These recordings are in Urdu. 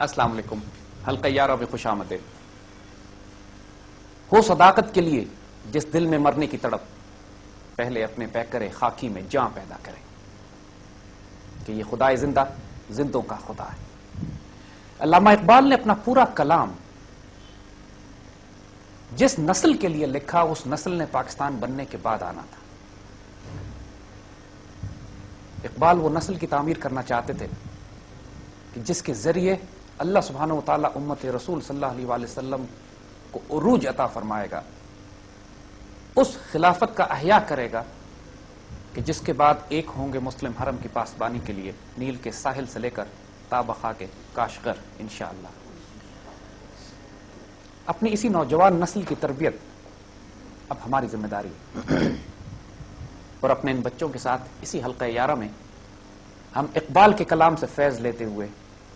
السلام علیکم. حلقہ 11 میں خوش آمدید. ہو صداقت کے لیے جس دل میں مرنے کی تڑپ، پہلے اپنے پیکرے خاکی میں جاں پیدا کرے کہ یہ خدائے زندہ زندوں کا خدا ہے. علامہ اقبال نے اپنا پورا کلام جس نسل کے لیے لکھا، اس نسل نے پاکستان بننے کے بعد آنا تھا. اقبال وہ نسل کی تعمیر کرنا چاہتے تھے کہ جس کے ذریعے اللہ سبحانہ و تعالی امت رسول صلی اللہ علیہ وآلہ وسلم کو عروج عطا فرمائے گا، اس خلافت کا احیاء کرے گا کہ جس کے بعد ایک ہوں گے مسلم حرم کی پاسبانی کے لیے نیل کے ساحل سے لے کر تا بخا کے کاشغر انشاءاللہ. اپنی اسی نوجوان نسل کی تربیت اب ہماری ذمہ داری ہے، اور اپنے ان بچوں کے ساتھ اسی حلقہ 11 میں ہم اقبال کے کلام سے فیض لیتے ہوئے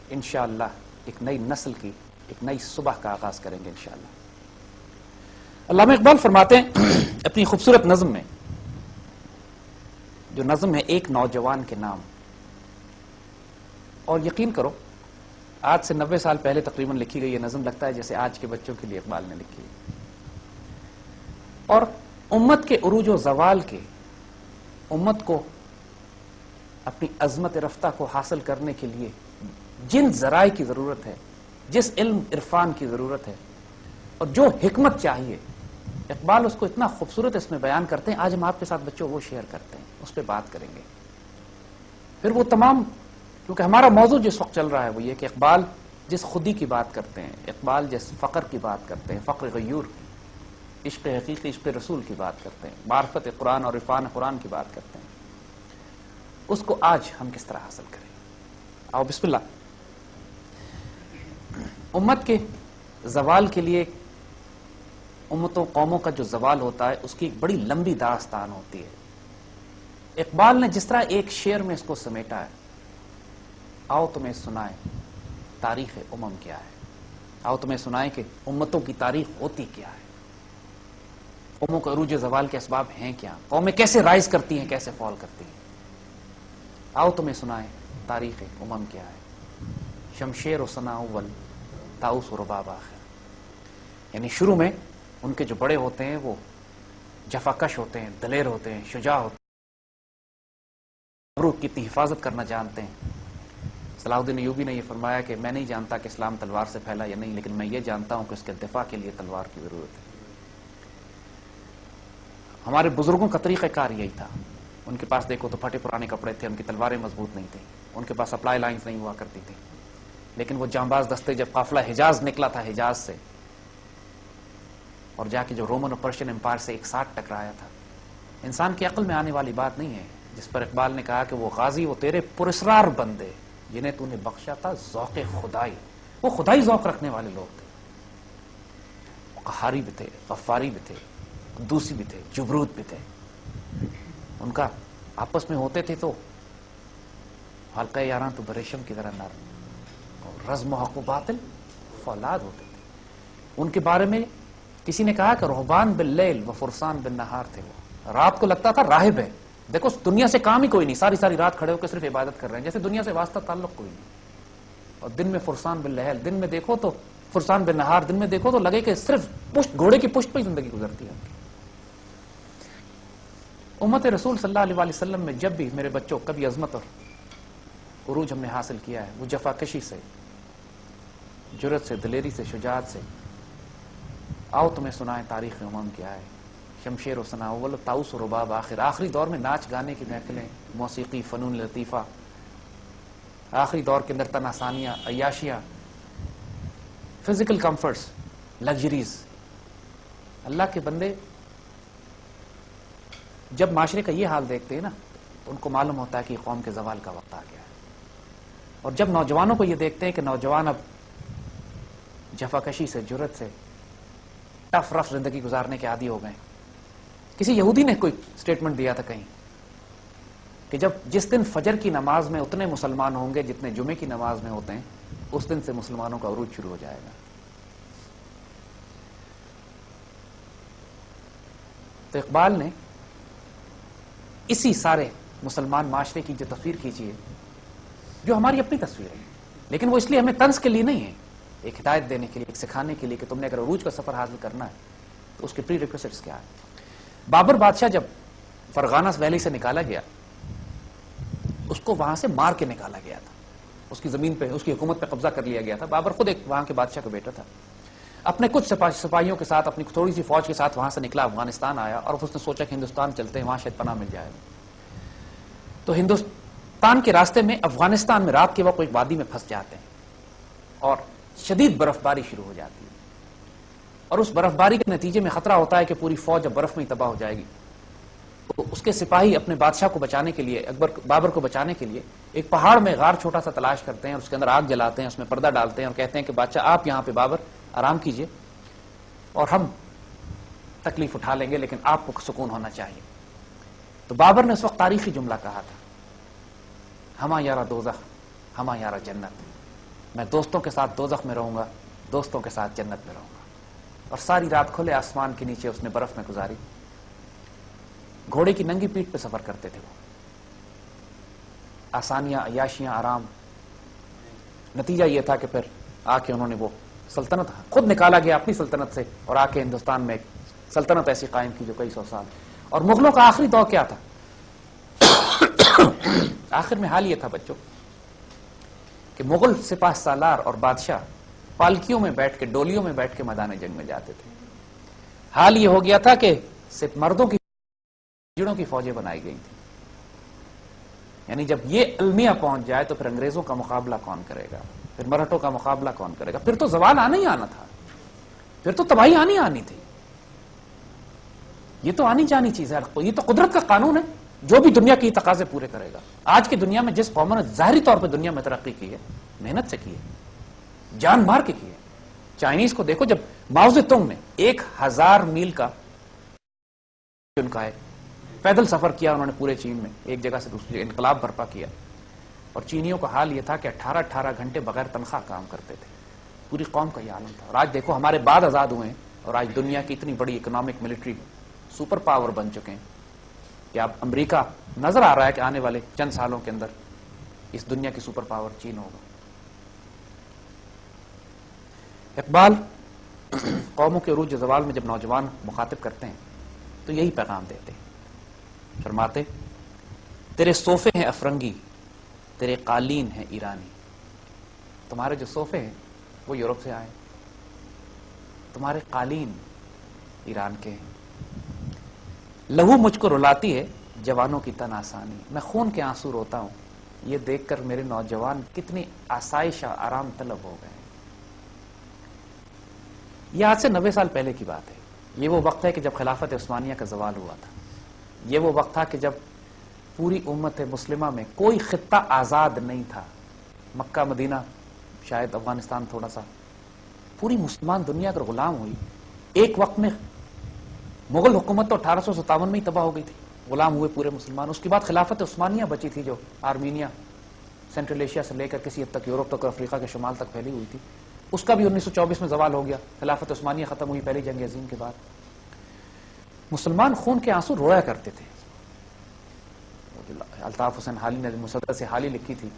انشاءاللہ ایک نئی نسل کی ایک نئی صبح کا آغاز کریں گے انشاءاللہ. علامہ اقبال فرماتے ہیں اپنی خوبصورت نظم میں، جو نظم ہے ایک نوجوان کے نام، اور یقین کرو آج سے 90 سال پہلے تقریباً لکھی گئی یہ نظم لگتا ہے جیسے آج کے بچوں کے لیے اقبال نے لکھی ہے. اور امت کے عروج و زوال کے، امت کو اپنی عظمت رفتہ کو حاصل کرنے کے لیے جن ذرائع کی ضرورت ہے، جس علم عرفان کی ضرورت ہے، اور جو حکمت چاہیے، اقبال اس کو اتنا خوبصورت اس میں بیان کرتے ہیں. آج ہم آپ کے ساتھ بچوں وہ شیئر کرتے ہیں، اس پہ بات کریں گے. پھر وہ تمام، کیونکہ ہمارا موضوع جس وقت چل رہا ہے وہ یہ کہ اقبال جس خودی کی بات کرتے ہیں، اقبال جس فقر کی بات کرتے ہیں، فقر غیور، عشق حقیقی، عشق رسول کی بات کرتے ہیں، معرفت قرآن اور عرفان قرآن کی بات کرتے ہیں، اس کو آج ہم کس طرح حاصل کریں. آؤ بسم اللہ. امت کے زوال کے لیے، امتوں قوموں کا جو زوال ہوتا ہے اس کی ایک بڑی لمبی داستان ہوتی ہے. اقبال نے جس طرح ایک شعر میں اس کو سمیٹا ہے، آؤ تمہیں سنائیں تاریخ امم کیا ہے. آؤ تمہیں سنائیں کہ امتوں کی تاریخ ہوتی کیا ہے، قوموں کے عروج زوال کے اسباب ہیں کیا، قومیں کیسے رائز کرتی ہیں، کیسے فال کرتی ہیں. آؤ تمہیں سنائیں تاریخ امم کیا ہے، شمشیر و ثنا اول طاؤس و رباب آخر. یعنی شروع میں ان کے جو بڑے ہوتے ہیں وہ جفاکش ہوتے ہیں، دلیر ہوتے ہیں، شجاع ہوتے ہیں، ابرو کی اتنی حفاظت کرنا جانتے ہیں. صلاح الدین ایوبی نے یہ فرمایا کہ میں نہیں جانتا کہ اسلام تلوار سے پھیلا یا نہیں، لیکن میں یہ جانتا ہوں کہ اس کے دفاع کے لیے تلوار کی ضرورت ہے. ہمارے بزرگوں کا طریقہ کار یہی تھا. ان کے پاس دیکھو تو پھٹے پرانے کپڑے تھے، ان کی تلواریں مضبوط نہیں تھیں، ان کے پاس سپلائی لائنز نہیں ہوا کرتی تھی، لیکن وہ جانباز دستے جب قافلہ حجاز نکلا تھا، حجاز سے اور جا کے جو رومن اور پرشین امپائر سے ایک ساتھ ٹکرایا تھا، انسان کی عقل میں آنے والی بات نہیں ہے. جس پر اقبال نے کہا کہ وہ غازی، وہ تیرے پراسرار بندے جنہیں تو نے بخشا تھا ذوق خدائی. وہ خدائی ذوق رکھنے والے لوگ تھے، قہاری بھی تھے، غفاری بھی تھے، قدوسی بھی تھے، جبروت بھی تھے. ان کا آپس میں ہوتے تھے تو حلقہ 11 تو بریشم کی طرح نرم، اور رزم و حق و باطل فولاد ہوتے تھے. ان کے بارے میں کسی نے کہا کہ رہبان باللیل و فرسان بالنہار تھے. وہ رات کو لگتا تھا راہب ہے، دیکھو دنیا سے کام ہی کوئی نہیں، ساری ساری رات کھڑے ہو کے صرف عبادت کر رہے ہیں، جیسے دنیا سے واسطہ تعلق کوئی نہیں. اور دن میں فرسان باللیل، دن میں دیکھو تو فرسان بالنہار، دن میں دیکھو تو لگے کہ صرف پشت، گھوڑے کی پشت پہ ہی زندگی گزرتی ہے. امت رسول صلی اللہ علیہ وآلہ وسلم میں جب بھی میرے بچوں کبھی عظمت اور عروج ہم نے حاصل کیا ہے، وہ جفاکشی سے، جرأت سے، دلیری سے، شجاعت سے. آؤ تمہیں سنائیں تاریخ امم کیا ہے، شمشیر و ثنا اول طاؤس و رباب آخر. آخری دور میں ناچ گانے کی محفلیں، موسیقی، فنون لطیفہ، آخری دور کے اندر تناسانیہ، عیاشیاں، فزیکل کمفرٹس، لگژریز. اللہ کے بندے جب معاشرے کا یہ حال دیکھتے ہیں نا تو ان کو معلوم ہوتا ہے کہ قوم کے زوال کا وقت آ گیا ہے. اور جب نوجوانوں کو یہ دیکھتے ہیں کہ نوجوان اب جفاکشی سے، جرأت سے، ٹف رف زندگی گزارنے کے عادی ہو گئے. کسی یہودی نے کوئی سٹیٹمنٹ دیا تھا کہیں کہ جس دن فجر کی نماز میں اتنے مسلمان ہوں گے جتنے جمعے کی نماز میں ہوتے ہیں، اس دن سے مسلمانوں کا عروج شروع ہو جائے گا. تو اقبال نے اسی سارے مسلمان معاشرے کی جو تصویر کھینچی ہے، جو ہماری اپنی تصویر ہے. لیکن وہ اس لیے ہمیں طنز کے لیے نہیں ہے، ایک ہدایت دینے کے لیے، ایک سکھانے کے لیے کہ تم نے اگر عروج کا سفر حاصل کرنا ہے تو اس کے پری ریکویسٹس کیا ہے۔ بابر بادشاہ جب فرغانہ ویلی سے نکالا گیا، اس کو وہاں سے مار کے نکالا گیا تھا، اس کی زمین پہ، اس کی حکومت پہ قبضہ کر لیا گیا تھا۔ بابر خود ایک وہاں کے بادشاہ کا بیٹا تھا، اپنے کچھ سپاہیوں کے ساتھ، اپنی تھوڑی سی فوج کے ساتھ وہاں سے نکلا، افغانستان آیا اور اس نے سوچا کہ ہندوستان چلتے ہیں، وہاں شاید پناہ مل جائے۔ تو ہندوستان کے راستے میں افغانستان میں رات کے وقت ایک وادی میں پھنس جاتے ہیں اور شدید برف باری شروع ہو جاتی ہے، اور اس برف باری کے نتیجے میں خطرہ ہوتا ہے کہ پوری فوج جب برف میں ہی تباہ ہو جائے گی۔ تو اس کے سپاہی اپنے بادشاہ کو بچانے کے لیے، بابر کو بچانے کے لیے ایک پہاڑ میں غار چھوٹا سا تلاش کرتے ہیں اور اس کے اندر آگ جلاتے ہیں، اس میں پردہ ڈالتے ہیں اور کہتے ہیں کہ بادشاہ آپ یہاں پہ بابر آرام کیجئے اور ہم تکلیف اٹھا لیں گے، لیکن آپ کو سکون ہونا چاہیے۔ تو بابر نے اس وقت تاریخی جملہ کہا تھا، ہما یارا دوزخ ہما یارا جنت، میں دوستوں کے ساتھ دوزخ میں رہوں گا، دوستوں کے ساتھ جنت میں رہوں گا۔ اور ساری رات کھلے آسمان کے نیچے اس نے برف میں گزاری، گھوڑے کی ننگی پیٹھ پہ سفر کرتے تھے وہ، آسانیاں، عیاشیاں، آرام۔ نتیجہ یہ تھا کہ پھر آ کے انہوں نے وہ سلطنت خود نکالا گیا اپنی سلطنت سے، اور آ کے ہندوستان میں ایک سلطنت ایسی قائم کی جو کئی سو سال۔ اور مغلوں کا آخری دور کیا تھا؟ آخر میں حال یہ تھا بچوں کہ مغل سپاہ سالار اور بادشاہ پالکیوں میں بیٹھ کے، ڈولیوں میں بیٹھ کے میدان جنگ میں جاتے تھے۔ حال یہ ہو گیا تھا کہ صرف مردوں کی جڑوں کی فوجیں بنائی گئی تھی، یعنی جب یہ المیہ پہنچ جائے تو پھر انگریزوں کا مقابلہ کون کرے گا، پھر مرہٹوں کا مقابلہ کون کرے گا، پھر تو زوال آنا ہی آنا تھا، پھر تو تباہی آنی تھی۔ یہ تو آنی جانی چیز ہے، یہ تو قدرت کا قانون ہے، جو بھی دنیا کی تقاضے پورے کرے گا۔ آج کی دنیا میں جس قوم نے ظاہری طور پہ دنیا میں ترقی کی ہے، محنت سے کی ہے، جان مار کے کی ہے۔ چائنیز کو دیکھو، جب ماؤ زے تونگ نے 1000 میل کا ان کا ہے پیدل سفر کیا انہوں نے پورے چین میں، ایک جگہ سے دوسری جگہ انقلاب برپا کیا، اور چینیوں کا حال یہ تھا کہ 18 گھنٹے بغیر تنخواہ کام کرتے تھے، پوری قوم کا یہ عالم تھا۔ اور آج دیکھو ہمارے بعد آزاد ہوئے ہیں اور آج دنیا کی اتنی بڑی اکنامک ملٹری سپر پاور بن چکے ہیں کہ اب امریکہ نظر آ رہا ہے کہ آنے والے چند سالوں کے اندر اس دنیا کی سپر پاور چین ہوگا۔ اقبال قوموں کے عروج زوال میں جب نوجوان مخاطب کرتے ہیں تو یہی پیغام دیتے ہیں، فرماتے تیرے صوفے ہیں افرنگی، تیرے قالین ہیں ایرانی۔ تمہارے جو صوفے ہیں وہ یورپ سے آئے، تمہارے قالین ایران کے ہیں۔ لہو مجھ کو رلاتی ہے جوانوں کی تن آسانی، میں خون کے آنسو روتا ہوں یہ دیکھ کر میرے نوجوان کتنی آسائش آرام طلب ہو گئے ہیں۔ یہ آج سے 90 سال پہلے کی بات ہے۔ یہ وہ وقت ہے کہ جب خلافت عثمانیہ کا زوال ہوا تھا، یہ وہ وقت تھا کہ جب پوری امت مسلمہ میں کوئی خطہ آزاد نہیں تھا، مکہ مدینہ شاید افغانستان تھوڑا سا، پوری مسلمان دنیا اگر غلام ہوئی۔ ایک وقت میں مغل حکومت تو 1857 میں ہی تباہ ہو گئی تھی، غلام ہوئے پورے مسلمان۔ اس کے بعد خلافت عثمانیہ بچی تھی جو آرمینیا، سینٹرل ایشیا سے لے کر کسی حد تک یورپ تک اور افریقہ کے شمال تک پھیلی ہوئی تھی، اس کا بھی 1924 میں زوال ہو گیا، خلافت عثمانیہ ختم ہوئی پہلی جنگ عظیم کے بعد۔ مسلمان خون کے آنسو رویا کرتے تھے۔ الطاف حسین حالی نے مصدر سے حالی لکھی تھی،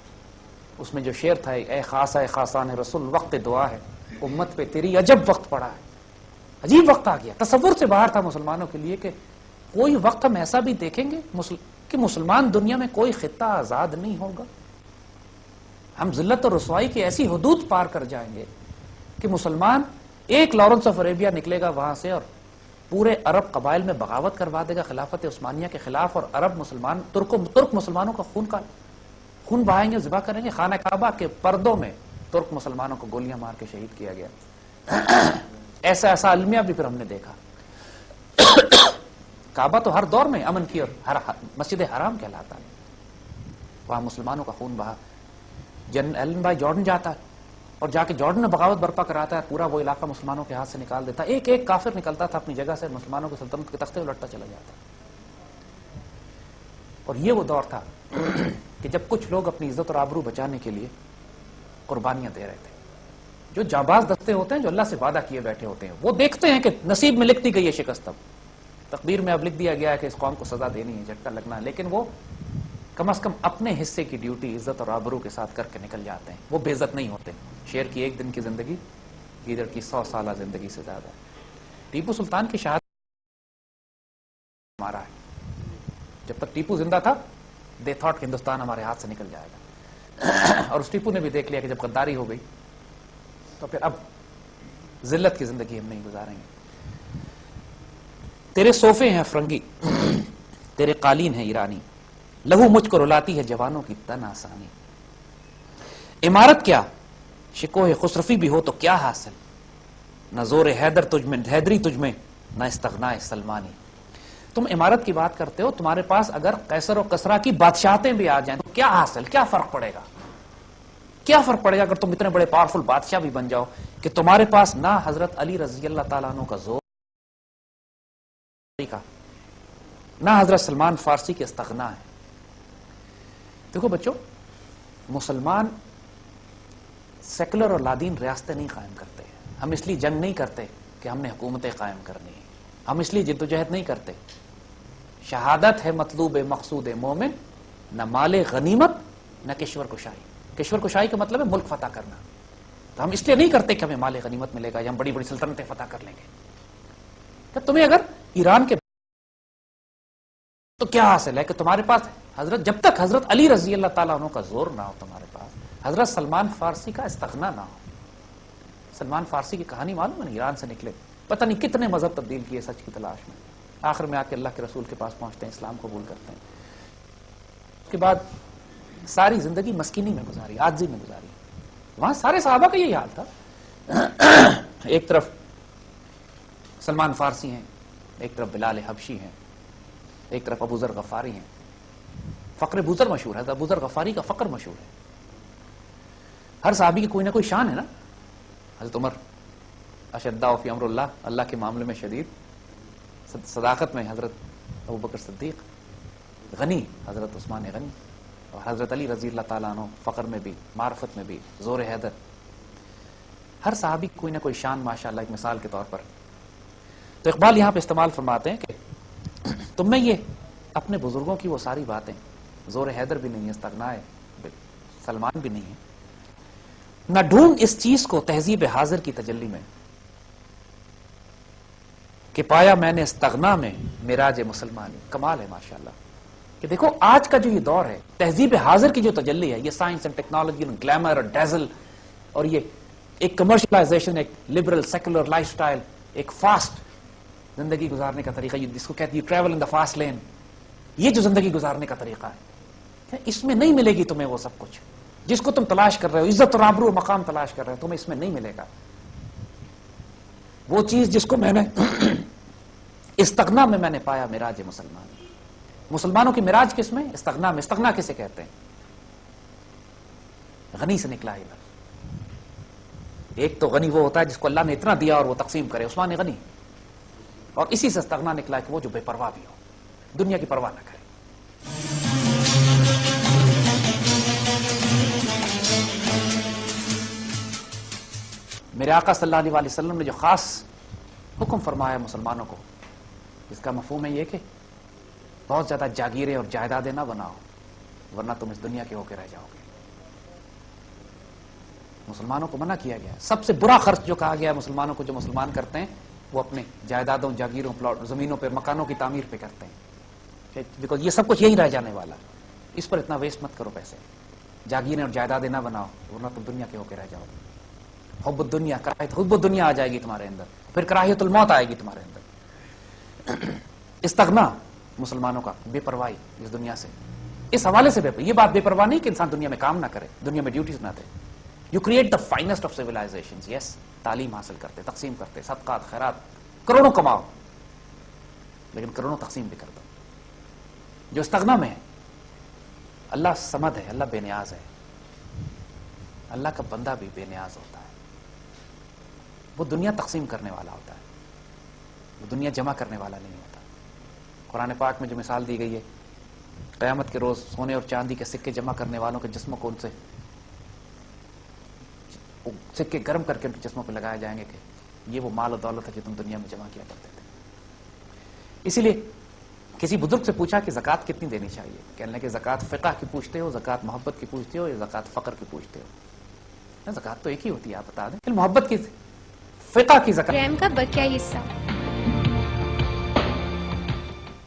اس میں جو شعر تھا، اے خاصا اے خاصان رسول وقت دعا ہے، امت پہ تیری عجب وقت پڑا ہے۔ عجیب وقت آ گیا، تصور سے باہر تھا مسلمانوں کے لیے کہ کوئی وقت ہم ایسا بھی دیکھیں گے کہ مسلمان دنیا میں کوئی خطہ آزاد نہیں ہوگا۔ ہم ذلت اور رسوائی کی ایسی حدود پار کر جائیں گے کہ مسلمان ایک لارنس آف عربیہ نکلے گا وہاں سے اور پورے عرب قبائل میں بغاوت کروا دے گا خلافت عثمانیہ کے خلاف، اور عرب مسلمان ترک مسلمانوں کا خون بہائیں گے، ذبح کریں گے۔ خانہ کعبہ کے پردوں میں ترک مسلمانوں کو گولیاں مار کے شہید کیا گیا۔ ایسا المیہ بھی پھر ہم نے دیکھا۔ کعبہ تو ہر دور میں امن کی اور مسجد حرام کہلاتا ہے، وہاں مسلمانوں کا خون بہا۔ ایلن بھائی جارڈن جاتا ہے اور جا کے جارڈن میں بغاوت برپا کراتا ہے، پورا وہ علاقہ مسلمانوں کے ہاتھ سے نکال دیتا ہے، ایک کافر نکلتا تھا اپنی جگہ سے، مسلمانوں کے سلطنت کے تختے لٹتا چلا جاتا۔ اور یہ وہ دور تھا کہ جب کچھ لوگ اپنی عزت اور آبرو بچانے کے لیے قربانیاں دے رہے تھے۔ جو جانباز دستے ہوتے ہیں، جو اللہ سے وعدہ کیے بیٹھے ہوتے ہیں، وہ دیکھتے ہیں کہ نصیب میں لکھ دی گئی ہے شکست، اب تقدیر میں اب لکھ دیا گیا ہے کہ اس قوم کو سزا دینی ہے، جھٹکا لگنا ہے، لیکن وہ کم از کم اپنے حصے کی ڈیوٹی عزت اور آبرو کے ساتھ کر کے نکل جاتے ہیں، وہ بے عزت نہیں ہوتے. شیر کی 1 دن کی زندگی گیدڑ کی 100 سالہ زندگی سے زیادہ. ٹیپو سلطان کی شہادت ہمارا ہے. جب تک ٹیپو زندہ تھا دے تھاٹ کہ ہندوستان ہمارے ہاتھ سے نکل جائے گا، اور اس ٹیپو نے بھی دیکھ لیا کہ جب غداری ہو گئی تو پھر اب ذلت کی زندگی ہم نہیں گزاریں گے. تیرے صوفے ہیں فرنگی، تیرے قالین ہیں ایرانی، لہو مجھ کو رلاتی ہے جوانوں کی تن آسانی. عمارت کیا شکوہ خسرفی بھی ہو تو کیا حاصل، نہ زور حیدر تجھ میں، حیدری تجھ میں، نہ استغناء سلمانی. تم عمارت کی بات کرتے ہو، تمہارے پاس اگر قیصر و کسریٰ کی بادشاہتیں بھی آ جائیں تو کیا حاصل، کیا فرق پڑے گا؟ کیا فرق پڑے گا اگر تم اتنے بڑے پاورفل بادشاہ بھی بن جاؤ کہ تمہارے پاس نہ حضرت علی رضی اللہ تعالیٰ عنہ کا زور کا، نہ حضرت سلمان فارسی کے استغنا ہے. دیکھو بچوں، مسلمان سیکولر اور لادین ریاستیں نہیں قائم کرتے. ہم اس لیے جنگ نہیں کرتے کہ ہم نے حکومتیں قائم کرنی ہیں، ہم اس لیے جدوجہد نہیں کرتے. شہادت ہے مطلوب مقصود مومن، نہ مال غنیمت نہ کشور کشائی. کشور کشائی کا مطلب ہے ملک فتح کرنا. تو ہم اس لیے نہیں کرتے کہ ہمیں مال غنیمت ملے گا یا ہم بڑی بڑی سلطنتیں فتح کر لیں گے. کہ تمہیں اگر ایران کے تو کیا حاصل ہے کہ تمہارے پاس حضرت، جب تک حضرت علی رضی اللہ تعالیٰ عنہ کا زور نہ ہو تمہارے پاس، حضرت سلمان فارسی کا استغنا نہ ہو. سلمان فارسی کی کہانی معلوم ہے، ایران سے نکلے، پتہ نہیں کتنے مذہب تبدیل کیے سچ کی تلاش میں، آخر میں آ کے اللہ کے رسول کے پاس پہنچتے ہیں، اسلام قبول کرتے ہیں. اس کے بعد ساری زندگی مسکینی میں گزاری، عاجزی میں گزاری. وہاں سارے صحابہ کا یہی حال تھا. ایک طرف سلمان فارسی ہیں، ایک طرف بلال حبشی ہیں، ایک طرف ابو ذر غفاری ہیں. فقر ابو ذر مشہور ہے، ابو ذر غفاری کا فقر مشہور ہے. ہر صحابی کی کوئی نہ کوئی شان ہے نا. حضرت عمر اشداء فی امر اللہ، اللہ کے معاملے میں شدید، صداقت میں حضرت ابو بکر صدیق، غنی حضرت عثمان غنی، اور حضرت علی رضی اللہ تعالیٰ عنہ فقر میں بھی، معرفت میں بھی، زور حیدر. ہر صحابی کی کوئی نہ کوئی شان ماشاءاللہ ایک مثال کے طور پر. تو اقبال یہاں پہ استعمال فرماتے ہیں کہ تم میں یہ اپنے بزرگوں کی وہ ساری باتیں، زور حیدر بھی نہیں ہے، استغنا سلمان بھی نہیں ہے، نہ ڈھونڈ اس چیز کو تہذیب حاضر کی تجلی میں کہ پایا میں نے استغنا میں معراج مسلمانی. کمال ہے ماشاءاللہ کہ دیکھو آج کا جو یہ دور ہے، تہذیب حاضر کی جو تجلی ہے، یہ سائنس اینڈ ٹیکنالوجی، گلیمر اور ڈیزل، اور یہ ایک کمرشلائزیشن، ایک لبرل سیکولر لائف سٹائل، ایک فاسٹ زندگی گزارنے کا طریقہ، جس کو کہتے ہیں ٹریول ان دا فاسٹ لین، یہ جو زندگی گزارنے کا طریقہ ہے، اس میں نہیں ملے گی تمہیں وہ سب کچھ جس کو تم تلاش کر رہے ہو. عزت اور آبرو و مقام تلاش کر رہے ہو، تمہیں اس میں نہیں ملے گا. وہ چیز جس کو میں نے استغنا میں نے پایا معراج مسلمان. مسلمانوں کی معراج کس میں؟ استغنا میں. استغنا کسے کہتے ہیں؟ غنی سے نکلا ہے لفظ. ایک تو غنی وہ ہوتا ہے جس کو اللہ نے اتنا دیا اور وہ تقسیم کرے، عثمان غنی. اور اسی سے استغنا نکلا ہے کہ وہ جو بے پرواہ بھی ہو، دنیا کی پرواہ نہ کرے. میرے آقا صلی اللہ علیہ وسلم نے جو خاص حکم فرمایا مسلمانوں کو، اس کا مفہوم ہے یہ کہ بہت زیادہ جاگیریں اور جائیدادیں نہ بناؤ، ورنہ تم اس دنیا کے ہو کے رہ جاؤ گے. مسلمانوں کو منع کیا گیا. سب سے برا خرچ جو کہا گیا ہے مسلمانوں کو، جو مسلمان کرتے ہیں، وہ اپنے جائیدادوں، جاگیروں، پلاٹ، زمینوں پہ، مکانوں کی تعمیر پہ کرتے ہیں. بیکاز یہ سب کچھ یہی رہ جانے والا، اس پر اتنا ویسٹ مت کرو پیسے. جاگیریں اور جائیدادیں نہ بناؤ، ورنہ تم دنیا کے ہو کے رہ جاؤ گے. حب الدنیا، کراہیت حب الدنیا آ جائے گی تمہارے اندر، پھر کراہیت الموت آئے گی تمہارے اندر. استغنا مسلمانوں کا، بے پرواہی اس دنیا سے، اس حوالے سے یہ بات بے پرواہ نہیں کہ انسان دنیا میں کام نہ کرے، دنیا میں ڈیوٹیز نہ دے. You create the finest of civilisations. Yes, تعلیم حاصل کرتے، تقسیم کرتے، صدقات، خیرات، کروڑوں کماؤ، لیکن کروڑوں تقسیم بھی کر دو. جو استغنا میں ہے، اللہ صمد ہے، اللہ بے نیاز ہے. اللہ کا بندہ بھی بے نیاز ہوتا ہے. وہ دنیا تقسیم کرنے والا ہوتا ہے، وہ دنیا جمع کرنے والا نہیں ہوتا. قرآن پاک میں جو مثال دی گئی ہے، قیامت کے روز سونے اور چاندی کے سکے جمع کرنے والوں کے جسموں کو، ان سے سکے گرم کر کے ان کے جسموں پہ لگائے جائیں گے کہ یہ وہ مال و دولت ہے جو تم دنیا میں جمع کیا کرتے تھے. اسی لیے کسی بزرگ سے پوچھا کہ زکوٰۃ کتنی دینی چاہیے؟ کہنے لگے زکوٰۃ فقہ کی پوچھتے ہو، زکوٰۃ محبت کی پوچھتے ہو، یا زکوٰۃ فقر کی پوچھتے ہو؟ زکوٰۃ تو ایک ہی ہوتی ہے، آپ بتا دیں، محبت کی، فقہ کی زکوٰۃ۔ رحم کا بقیہ حصہ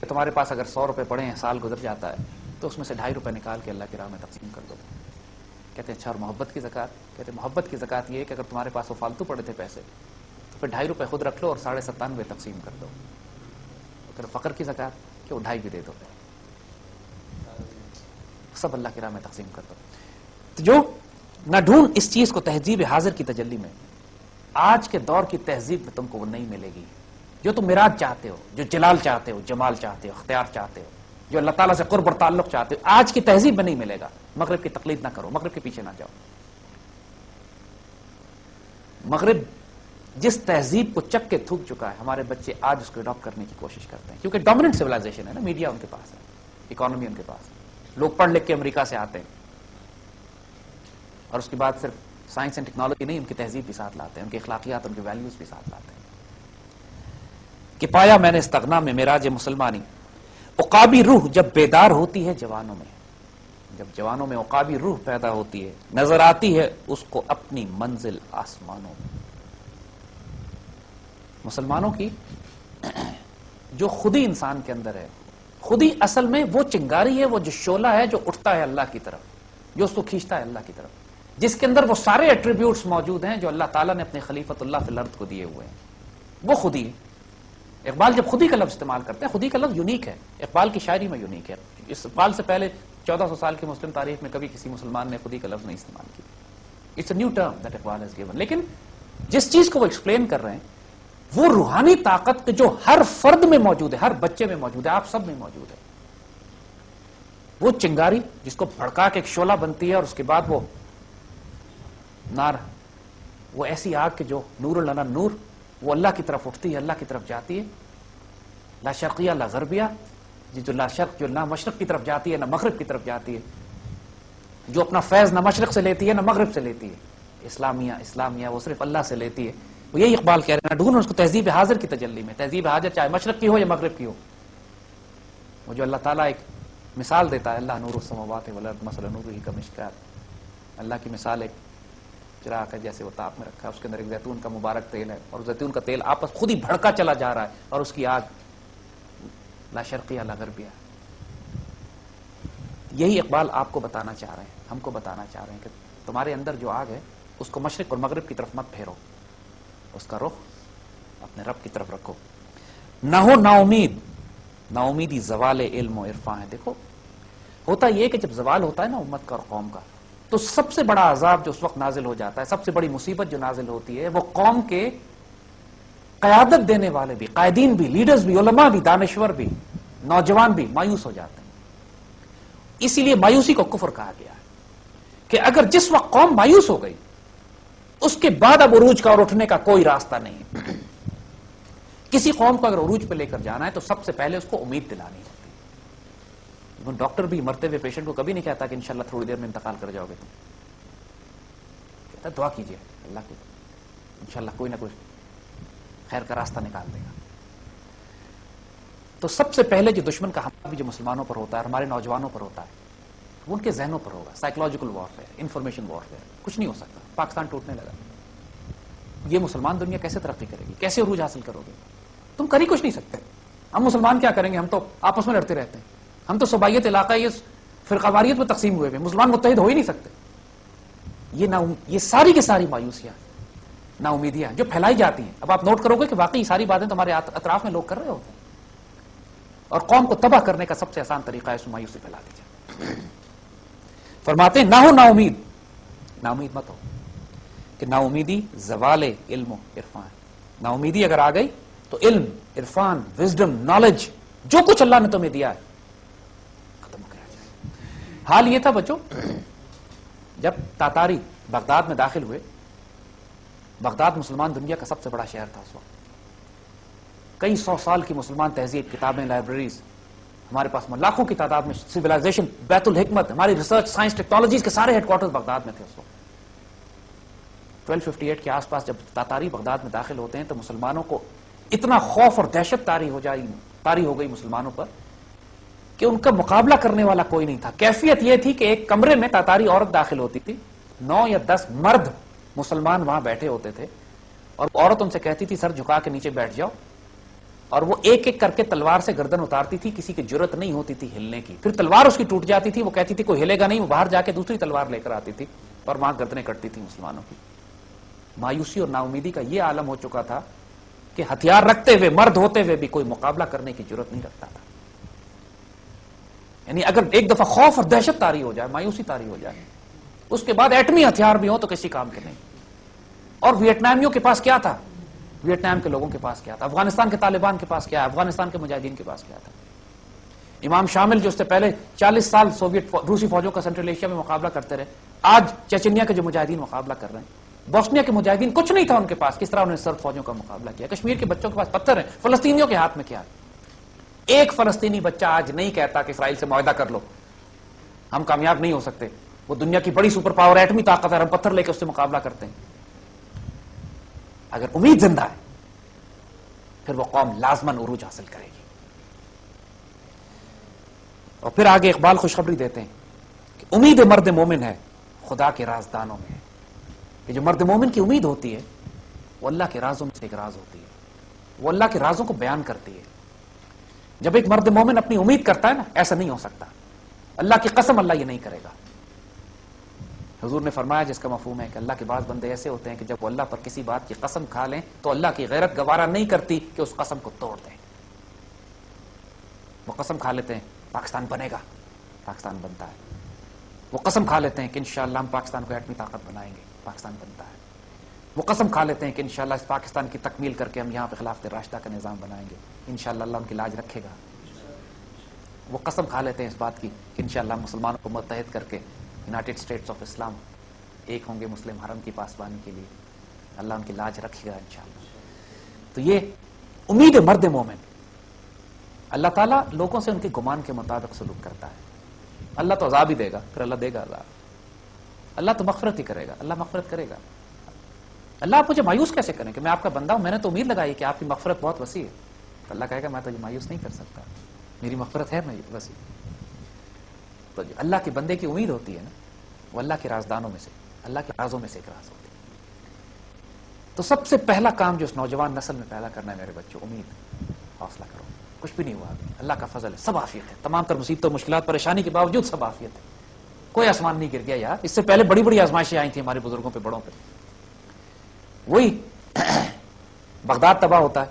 تمہارے پاس اگر 100 روپے پڑے ہیں، سال گزر جاتا ہے، تو اس میں سے 2.5 روپے نکال کے اللہ کی راہ میں تقسیم کر دو۔ کہتے ہیں اچھا، اور محبت کی زکوٰۃ؟ کہتے ہیں محبت کی زکوٰۃ یہ ہے کہ اگر تمہارے پاس وہ فالتو پڑے تھے پیسے، تو پھر 2.5 روپے خود رکھ لو اور 97.5 تقسیم کر دو۔ پھر فقر کی زکوٰۃ کہ وہ 2.5 بھی دے دو، سب اللہ کی راہ میں تقسیم کر دو۔ تو جو نہ ڈھونڈ اس چیز کو تہذیب حاضر کی تجلی میں، آج کے دور کی تہذیب میں تم کو وہ نہیں ملے گی۔ جو تم میراج چاہتے ہو، جو جلال چاہتے ہو، جمال چاہتے ہو، اختیار چاہتے ہو، جو اللہ تعالیٰ سے قرب اور تعلق چاہتے ہو، آج کی تہذیب میں نہیں ملے گا۔ مغرب کی تقلید نہ کرو، مغرب کے پیچھے نہ جاؤ۔ مغرب جس تہذیب کو چک کے تھوک چکا ہے، ہمارے بچے آج اس کو اڈاپٹ کرنے کی کوشش کرتے ہیں، کیونکہ ڈومیننٹ سویلائزیشن ہے نا، میڈیا ان کے پاس ہے، اکانومی ان کے پاس ہے، لوگ پڑھ لکھ کے امریکہ سے آتے ہیں، اور اس کے بعد صرف سائنس اینڈ ٹیکنالوجی نہیں، ان کی تہذیب بھی ساتھ لاتے ہیں، ان کی اخلاقیات، ان کے ویلیوز بھی ساتھ لاتے ہیں۔ کہ پایا میں نے استغنا میں معراج مسلمانی، عقابی روح جب بیدار ہوتی ہے جوانوں میں، جب جوانوں میں عقابی روح پیدا ہوتی ہے، نظر آتی ہے اس کو اپنی منزل آسمانوں میں۔ مسلمانوں کی جو خودی انسان کے اندر ہے، خودی اصل میں وہ چنگاری ہے، وہ جو شعلہ ہے جو اٹھتا ہے اللہ کی طرف، جو اس کو کھینچتا ہے اللہ کی طرف، جس کے اندر وہ سارے ایٹریبیوٹس موجود ہیں جو اللہ تعالیٰ نے اپنے خلیفۃ اللہ فی الارض کو دیے ہوئے ہیں، وہ خودی ہے۔ اقبال جب خودی کا لفظ استعمال کرتے ہیں، خودی کا لفظ یونیک ہے، اقبال کی شاعری میں یونیک ہے۔ اس اقبال سے پہلے 1400 سال کی مسلم تاریخ میں کبھی کسی مسلمان نے خودی کا لفظ نہیں استعمال کیا۔ It's a new term that Iqbal has given. لیکن جس چیز کو وہ ایکسپلین کر رہے ہیں، وہ روحانی طاقت جو ہر فرد میں موجود ہے، ہر بچے میں موجود ہے، آپ سب میں موجود ہے، وہ چنگاری جس کو بھڑکا کے ایک شعلہ بنتی ہے، اور اس کے بعد وہ نار، وہ ایسی آگ کہ جو نور لنا نور، وہ اللہ کی طرف اٹھتی ہے، اللہ کی طرف جاتی ہے، لا شرقیہ لا غربیہ، جو لا شرق، جو نہ مشرق کی طرف جاتی ہے نہ مغرب کی طرف جاتی ہے، جو اپنا فیض نہ مشرق سے لیتی ہے نہ مغرب سے لیتی ہے، اسلامیہ وہ صرف اللہ سے لیتی ہے۔ وہ یہی اقبال کہہ رہے ہیں، نہ ڈھونڈ اس کو تہذیب حاضر کی تجلی میں۔ تہذیب حاضر چاہے مشرق کی ہو یا مغرب کی ہو، وہ جو اللہ تعالیٰ ایک مثال دیتا ہے، اللہ نور السماوات والارض مثل نورہ کمشکاۃ، اللہ کی مثال ایک چراغ ہے جیسے وہ تاپ میں رکھا ہے، اس کے اندر ایک زیتون کا مبارک تیل ہے، اور زیتون کا تیل آپس خود ہی بھڑکا چلا جا رہا ہے، اور اس کی آگ لا شرقیہ لا غربیہ۔ یہی اقبال آپ کو بتانا چاہ رہے ہیں، ہم کو بتانا چاہ رہے ہیں کہ تمہارے اندر جو آگ ہے اس کو مشرق اور مغرب کی طرف مت پھیرو، اس کا رخ اپنے رب کی طرف رکھو۔ نہ ہو نا امید، نا امیدی زوال علم و عرفان ہے۔ دیکھو ہوتا یہ کہ جب زوال ہوتا ہے نا امت کا اور قوم کا، تو سب سے بڑا عذاب جو اس وقت نازل ہو جاتا ہے، سب سے بڑی مصیبت جو نازل ہوتی ہے، وہ قوم کے قیادت دینے والے بھی، قائدین بھی، لیڈرز بھی، علماء بھی، دانشور بھی، نوجوان بھی مایوس ہو جاتے ہیں۔ اسی لیے مایوسی کو کفر کہا گیا ہے، کہ اگر جس وقت قوم مایوس ہو گئی، اس کے بعد اب عروج کا اور اٹھنے کا کوئی راستہ نہیں۔ کسی قوم کو اگر عروج پہ لے کر جانا ہے تو سب سے پہلے اس کو امید دلانی ہوتی ہے۔ ڈاکٹر بھی مرتے ہوئے پیشنٹ کو کبھی نہیں کہتا کہ انشاءاللہ تھوڑی دیر میں انتقال کر جاؤ گے تم، کہتا دعا کیجئے اللہ کو، انشاءاللہ کوئی نہ کوئی خیر کا راستہ نکال دے گا۔ تو سب سے پہلے جو دشمن کا حملہ بھی جو مسلمانوں پر ہوتا ہے، ہمارے نوجوانوں پر ہوتا ہے، وہ ان کے ذہنوں پر ہوگا۔ سائیکولوجیکل وارفیئر، انفارمیشن وارفیئر، کچھ نہیں ہو سکتا۔ پاکستان ٹوٹنے لگا، یہ مسلمان دنیا کیسے ترقی کرے گی، کیسے عروج حاصل کرو گے؟ تم کر ہی کچھ نہیں سکتے۔ ہم مسلمان کیا کریں گے؟ ہم تو آپس میں لڑتے رہتے ہیں، ہم تو صوبائیت علاقائی فرقہ واریت میں تقسیم ہوئے ہوئے، مسلمان متحد ہو ہی نہیں سکتے۔ یہ ساری کی ساری مایوسیاں، نا امیدیاں جو پھیلائی جاتی ہیں، اب آپ نوٹ کرو گے کہ واقعی ساری باتیں تمہارے اطراف میں لوگ کر رہے ہوتے ہیں، اور قوم کو تباہ کرنے کا سب سے آسان طریقہ ہے اس مایوسی پھیلا دیجیے۔ فرماتے ہیں نہ ہو نا امید، نا امید مت ہو، کہ نا امیدی زوال علم و عرفان۔ نا امیدی اگر آ گئی تو علم، عرفان، وزڈم، نالج، جو کچھ اللہ نے تمہیں دیا ہے ختم کیا جائے۔ حال یہ تھا بچوں، جب تاتاری بغداد میں داخل ہوئے، بغداد مسلمان دنیا کا سب سے بڑا شہر تھا اس وقت، کئی 100 سال کی مسلمان تہذیب، کتابیں، لائبریریز ہمارے پاس، لاکھوں کی تعداد میں سویلائزیشن، بیت الحکمت، ہماری ریسرچ، سائنس، ٹیکنالوجیز کے سارے ہیڈ کوارٹرز بغداد میں تھے اس وقت۔ 1258 کے آس پاس جب تاتاری بغداد میں داخل ہوتے ہیں تو مسلمانوں کو اتنا خوف اور دہشت طاری ہو گئی مسلمانوں پر کہ ان کا مقابلہ کرنے والا کوئی نہیں تھا. کیفیت یہ تھی کہ ایک کمرے میں تاتاری عورت داخل ہوتی تھی, 9 یا 10 مرد مسلمان وہاں بیٹھے ہوتے تھے, اور عورت ان سے کہتی تھی سر جھکا کے نیچے بیٹھ جاؤ, اور وہ ایک ایک کر کے تلوار سے گردن اتارتی تھی, کسی کی جرت نہیں ہوتی تھی ہلنے کی. پھر تلوار اس کی ٹوٹ جاتی تھی, وہ کہتی تھی کوئی ہلے گا نہیں, وہ باہر جا کے دوسری تلوار لے کر آتی تھی اور وہاں گردنیں کٹتی تھی مسلمانوں کی. مایوسی اور نا امیدی کا یہ عالم ہو چکا تھا کہ ہتھیار رکھتے ہوئے, مرد ہوتے ہوئے بھی کوئی مقابلہ کرنے کی جرت نہیں رکھتا تھا. یعنی اگر ایک دفعہ خوف اور دہشت طاری ہو جائے, مایوسی طاری ہو جائے, اس کے بعد ایٹمی ہتھیار بھی ہو تو کسی کام کے نہیں. اور ویتنامیوں کے پاس کیا تھا, ویتنام کے لوگوں کے پاس کیا تھا, افغانستان کے طالبان کے پاس کیا ہے, افغانستان کے مجاہدین کے پاس کیا تھا. امام شامل جو اس سے پہلے 40 سال سوویت روسی فوجوں کا سینٹرل ایشیا میں مقابلہ کرتے رہے, آج چیچنیا کے جو مجاہدین مقابلہ کر رہے ہیں. بوسنیا کے مجاہدین کچھ نہیں تھا ان کے پاس, کس طرح انہوں نے سرد فوجوں کا مقابلہ کیا. کشمیر کے بچوں کے پاس پتھر ہیں, فلسطینیوں کے ہاتھ میں کیا ہے. ایک فلسطینی بچہ آج نہیں کہتا کہ اسرائیل سے معاہدہ کر لو, ہم کامیاب نہیں ہو سکتے, وہ دنیا کی بڑی سپر پاور ایٹمی طاقت ہے, ہم پتھر لے کے اس سے مقابلہ کرتے ہیں. اگر امید زندہ ہے پھر وہ قوم لازماً عروج حاصل کرے گی. اور پھر آگے اقبال خوشخبری دیتے ہیں کہ امید مرد مومن ہے خدا کے رازدانوں میں. کہ جو مرد مومن کی امید ہوتی ہے وہ اللہ کے رازوں میں سے ایک راز ہوتی ہے, وہ اللہ کے رازوں کو بیان کرتی ہے. جب ایک مرد مومن اپنی امید کرتا ہے نا, ایسا نہیں ہو سکتا, اللہ کی قسم اللہ یہ نہیں کرے گا. حضور نے فرمایا جس کا مفہوم ہے کہ اللہ کے بعض بندے ایسے ہوتے ہیں کہ جب وہ اللہ پر کسی بات کی قسم کھا لیں تو اللہ کی غیرت گوارا نہیں کرتی کہ اس قسم کو توڑ دیں. وہ قسم کھا لیتے ہیں پاکستان بنے گا, پاکستان بنتا ہے. وہ قسم کھا لیتے ہیں کہ انشاءاللہ ہم پاکستان کو ایٹمی طاقت بنائیں گے, پاکستان بنتا ہے. وہ قسم کھا لیتے ہیں کہ انشاءاللہ اس پاکستان کی تکمیل کر کے ہم یہاں پہ خلافت راشدہ کا نظام بنائیں گے, انشاءاللہ اللہ ان کی لاج رکھے گا. وہ قسم کھا لیتے ہیں اس بات کی کہ انشاءاللہ مسلمانوں کو متحد کر کے یونائٹڈ اسٹیٹس آف اسلام ایک ہوں گے مسلم حرم کی پاسبانی کے لیے, اللہ ان کی لاج رکھے گا انشاءاللہ. تو یہ امید مرد مومن. اللہ تعالیٰ لوگوں سے ان کے گمان کے مطابق سلوک کرتا ہے. اللہ تو عذاب ہی دے گا, پھر اللہ دے گا عذاب. اللہ تو مغفرت ہی کرے گا, اللہ مغفرت کرے گا. اللہ آپ مجھے مایوس کیسے کریں کہ میں آپ کا بندہ ہوں, میں نے تو امید لگائی کہ آپ کی مغفرت بہت وسیع ہے. تو اللہ کہے گا میں تو یہ مایوس نہیں کر سکتا, میری مغفرت ہے وسیع. تو جو اللہ کے بندے کی امید ہوتی ہے نا, وہ اللہ کے رازدانوں میں سے, اللہ کے رازوں میں سے ایک راز ہوتی ہے. تو سب سے پہلا کام جو اس نوجوان نسل میں پیدا کرنا ہے میرے بچوں, امید. حوصلہ کرو, کچھ بھی نہیں ہوا, اللہ کا فضل ہے, سب عافیت ہے. تمام تر مصیبتوں مشکلات پریشانی کے باوجود سب عافیت ہے. کوئی آسمان نہیں گر گیا یار. اس سے پہلے بڑی بڑی آزمائشیں آئی تھیں ہمارے بزرگوں پہ, بڑوں پہ. وہی بغداد تباہ ہوتا ہے,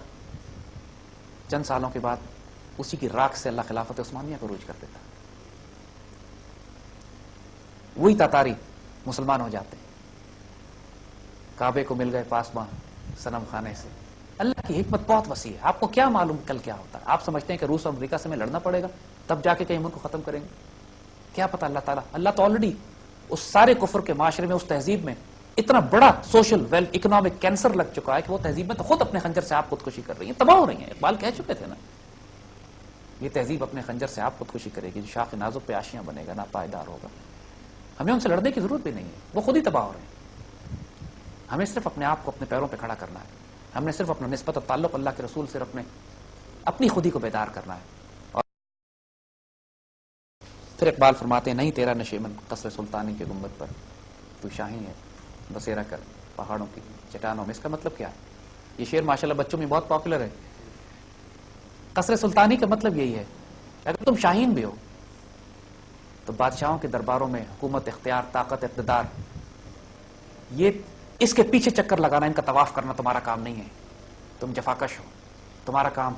چند سالوں کے بعد اسی کی راکھ سے اللہ خلافت عثمانیہ کو عروج کر دیتا. وہی تاتاری مسلمان ہو جاتے, کعبے کو مل گئے پاسباں صنم خانے سے. اللہ کی حکمت بہت وسیع ہے. آپ کو کیا معلوم کل کیا ہوتا ہے؟ آپ سمجھتے ہیں کہ روس اور امریکہ سے ہمیں لڑنا پڑے گا تب جا کے کہیں ان کو ختم کریں گے. کیا پتا اللہ تعالیٰ, اللہ تو آلریڈی اس سارے کفر کے معاشرے میں, اس تہذیب میں اتنا بڑا سوشل ویل اکنامک کینسر لگ چکا ہے کہ وہ تہذیب میں تو خود اپنے خنجر سے آپ خودکشی کر رہی ہیں, تباہ ہو رہی ہیں. اقبال کہہ چکے تھے نا, یہ تہذیب اپنے خنجر سے آپ خودکشی کرے گی, جو شاخ نازک پہ آشیاں بنے گا, ناپائیدار ہوگا. ہمیں ان سے لڑنے کی ضرورت بھی نہیں ہے, وہ خود ہی تباہ ہو رہے ہیں. ہمیں صرف اپنے آپ کو اپنے پیروں پہ کھڑا کرنا ہے. ہم نے صرف اپنا نسبت اور تعلق اللہ کے رسول سے اپنی خودی کو بیدار کرنا ہے. اور پھر اقبال فرماتے ہیں نہیں تیرا نشیمن قصر سلطانی کے گنبد پر, تو شاہی ہے بسیرا کر پہاڑوں کی چٹانوں میں. اس کا مطلب کیا ہے؟ یہ شعر ماشاءاللہ بچوں میں بہت پاپولر ہے. قصر سلطانی کا مطلب یہی ہے اگر تم شاہین بھی ہو تو بادشاہوں کے درباروں میں حکومت, اختیار, طاقت, اقتدار, یہ اس کے پیچھے چکر لگانا, ان کا طواف کرنا تمہارا کام نہیں ہے. تم جفاکش ہو, تمہارا کام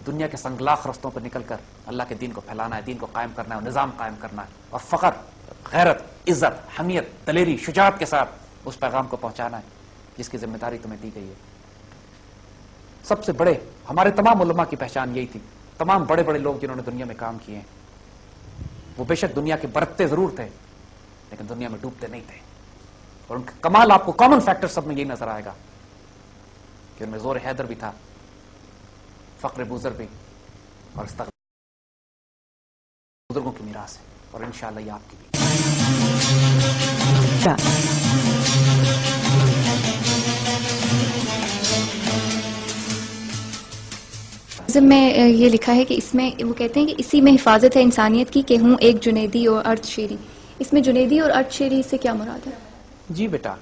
دنیا کے سنگلاخ رستوں پر نکل کر اللہ کے دین کو پھیلانا ہے, دین کو قائم کرنا ہے, نظام قائم کرنا ہے, اور فخر, غیرت, عزت, حمیت, دلیری, شجاعت کے ساتھ اس پیغام کو پہنچانا ہے جس کی ذمہ داری تمہیں دی گئی ہے. سب سے بڑے ہمارے تمام علماء کی پہچان یہی تھی. تمام بڑے بڑے لوگ جنہوں نے دنیا میں کام کیے ہیں وہ بے شک دنیا کے برتتے ضرور تھے لیکن دنیا میں ڈوبتے نہیں تھے. اور ان کا کمال آپ کو کامن فیکٹر سب میں یہی نظر آئے گا کہ ان میں زور حیدر بھی تھا, فقر بوزر بھی, اور بزرگوں کی میراث ہے, اور انشاءاللہ یہ آپ کی بھی. نظم میں یہ لکھا ہے کہ اس میں وہ کہتے ہیں کہ اسی میں حفاظت ہے انسانیت کی کہ ہوں ایک جنیدی اور ارد شیری. اس میں جنیدی اور ارد شیری سے کیا مراد ہے؟ جی بیٹا،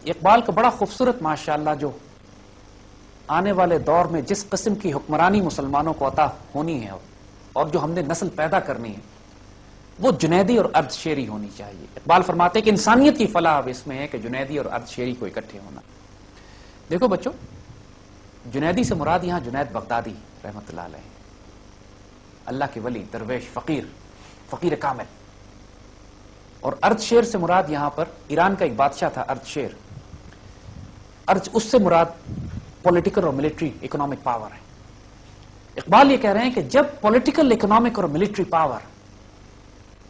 اقبال کا بڑا خوبصورت ماشاءاللہ جو آنے والے دور میں جس قسم کی حکمرانی مسلمانوں کو عطا ہونی ہے اور جو ہم نے نسل پیدا کرنی ہے وہ جنیدی اور ارد شیری ہونی چاہیے. اقبال فرماتے ہیں کہ انسانیت کی فلاح اب اس میں ہے کہ جنیدی اور ارد شیری کو اکٹھے ہونا. دیکھو بچوں، جنیدی سے مراد یہاں جنید بغدادی رحمت اللہ علیہ، اللہ کے ولی، درویش، فقیر کامل. اور ارد شیر سے مراد یہاں پر ایران کا ایک بادشاہ تھا ارد شیر. اس سے مراد پولیٹیکل اور ملٹری اکنامک پاور ہے. اقبال یہ کہہ رہے ہیں کہ جب پولیٹیکل، اکنامک اور ملٹری پاور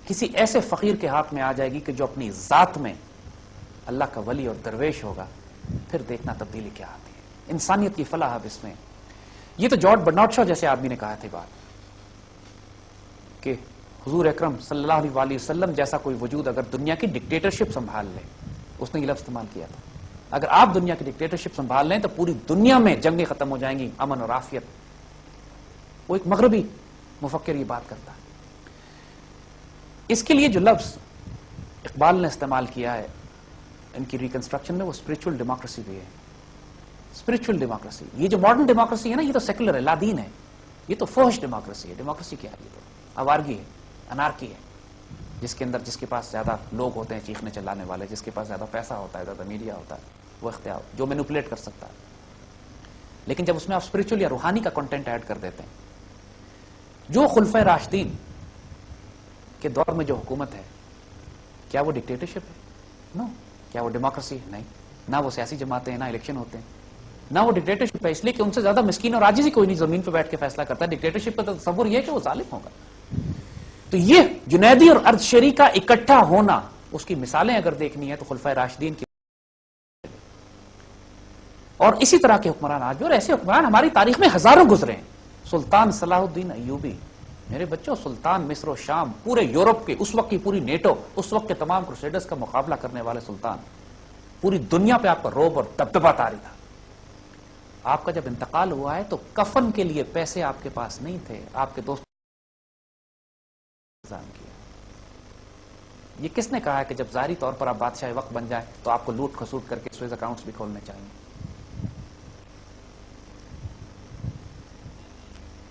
کسی ایسے فقیر کے ہاتھ میں آ جائے گی کہ جو اپنی ذات میں اللہ کا ولی اور درویش ہوگا، پھر دیکھنا تبدیلی کیا آتی ہے. انسانیت کی فلاح اب اس میں. یہ تو جارج برنارڈ شاہ جیسے آدمی نے کہا تھا بات کہ حضور اکرم صلی اللہ علیہ وسلم جیسا کوئی وجود اگر دنیا کی ڈکٹیٹرشپ سنبھال لے، اس نے یہ لفظ استعمال کیا تھا، اگر آپ دنیا کی ڈکٹیٹرشپ سنبھال لیں تو پوری دنیا میں جنگیں ختم ہو جائیں گی، امن اور عافیت. وہ ایک مغربی مفکر یہ بات کرتا ہے. اس کے لیے جو لفظ اقبال نے استعمال کیا ہے ان کی ریکنسٹرکشن میں، وہ اسپرچل ڈیموکریسی بھی ہے. اسپرچل ڈیموکریسی، یہ جو ماڈرن ڈیموکریسی ہے نا، یہ تو سیکولر ہے، لا دین ہے. یہ تو فحش ڈیموکریسی ہے. ڈیموکریسی کیا ہے؟ یہ تو آوارگی ہے، انارکی ہے، جس کے اندر جس کے پاس زیادہ لوگ ہوتے ہیں چیخنے چلانے والے، جس کے پاس زیادہ پیسہ ہوتا ہے، زیادہ میڈیا ہوتا ہے، وہ اختیار جو مینوپولیٹ کر سکتا ہے. لیکن جب اس میں آپ اسپرچل یا روحانی کا کنٹینٹ ایڈ کر دیتے ہیں، جو خلفائے راشدین کے دور میں جو حکومت ہے، کیا وہ ڈکٹیٹرشپ ہے؟ نو. کیا وہ ڈیموکریسی ہے؟ نہیں. نہ وہ سیاسی جماعتیں ہیں، نہ الیکشن ہوتے ہیں، نہ وہ ڈکٹیٹرشپ ہے. اس لیے کہ ان سے زیادہ مسکین اور عاجز ہی کوئی نہیں زمین پہ بیٹھ کے فیصلہ کرتا ہے. ڈکٹیٹرشپ کا تصور یہ ہے کہ وہ ظالم ہوگا. تو یہ جنیدی اور ارد شیری کا اکٹھا ہونا، اس کی مثالیں اگر دیکھنی ہے تو خلفائے راشدین کی، اور اسی طرح کے حکمران آج بھی، اور ایسے حکمران ہماری تاریخ میں ہزاروں گزرے ہیں. سلطان صلاح الدین ایوبی، میرے بچوں، سلطان مصر و شام، پورے یورپ کے، اس وقت کی پوری نیٹو، اس وقت کے تمام کروسیڈرز کا مقابلہ کرنے والے سلطان، پوری دنیا پہ آپ کا روب اور دبدبہ طاری تھا. آپ کا جب انتقال ہوا ہے تو کفن کے لیے پیسے آپ کے پاس نہیں تھے، آپ کے دوست انتظام کیا. یہ کس نے کہا ہے کہ جب ظاہری طور پر آپ بادشاہ وقت بن جائیں تو آپ کو لوٹ کھسوٹ کر کے سوئز اکاؤنٹس بھی کھولنے چاہیے؟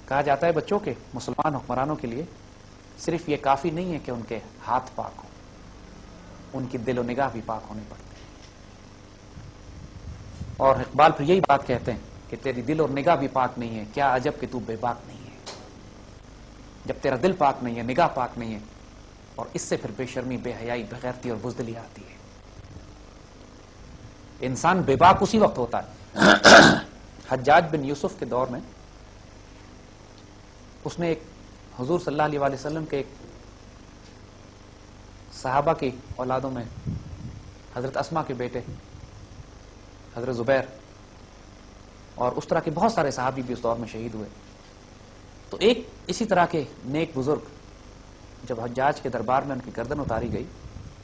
کہا جاتا ہے بچوں کے مسلمان حکمرانوں کے لیے صرف یہ کافی نہیں ہے کہ ان کے ہاتھ پاک ہوں، ان کی دل و نگاہ بھی پاک ہونی پڑتی ہے. اور اقبال پھر یہی بات کہتے ہیں کہ تیری دل اور نگاہ بھی پاک نہیں ہے، کیا عجب کہ تو بے باک نہیں ہے. جب تیرا دل پاک نہیں ہے، نگاہ پاک نہیں ہے، اور اس سے پھر بے شرمی، بے حیائی، بے غیرتی اور بزدلی آتی ہے. انسان بے باک اسی وقت ہوتا ہے. حجاج بن یوسف کے دور میں اس نے ایک حضور صلی اللہ علیہ وسلم کے ایک صحابہ کی اولادوں میں حضرت اسما کے بیٹے حضرت زبیر اور اس طرح کے بہت سارے صحابی بھی اس دور میں شہید ہوئے. تو ایک اسی طرح کے نیک بزرگ جب حجاج کے دربار میں ان کی گردن اتاری گئی